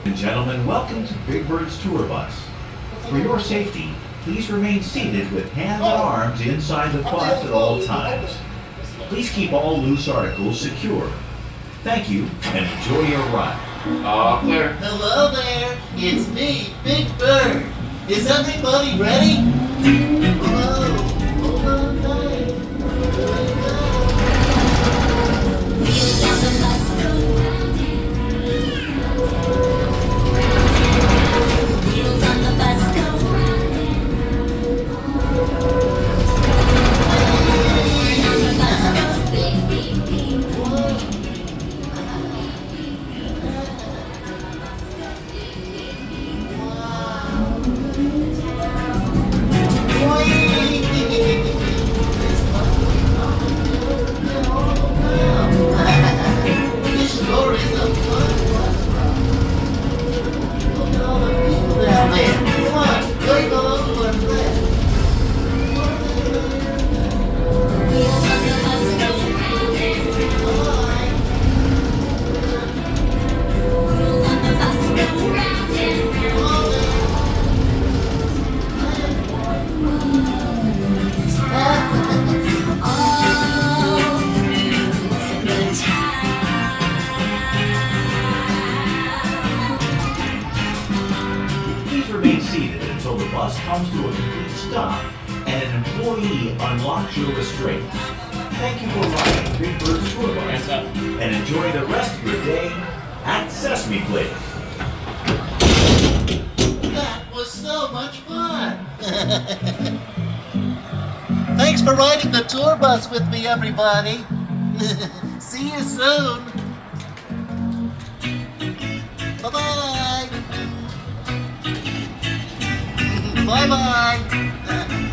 And gentlemen, welcome to Big Bird's tour bus. For your safety, please remain seated with hands and arms inside the bus at all times. Please keep all loose articles secure. Thank you and enjoy your ride. All clear. Hello there, it's me, Big Bird. Is everybody ready? Hello, hold on tight. Here I go. Wheels on the bus go round and wheels on the bus go round and on the bus goes beep beep beep. This sure is a fun bus ride. Look at all the people down there. Come on, let's go over and play. Wheels on the bus go round and wheels on the bus go round and all through the town. Please remain seated until the bus comes to a complete stop and an employee unlocks your restraints. Thank you for riding Big Bird's tour bus and enjoy the rest of your day at Sesame Place. That was so much fun! Thanks for riding the tour bus with me, everybody. See you soon. Bye-bye. Bye-bye.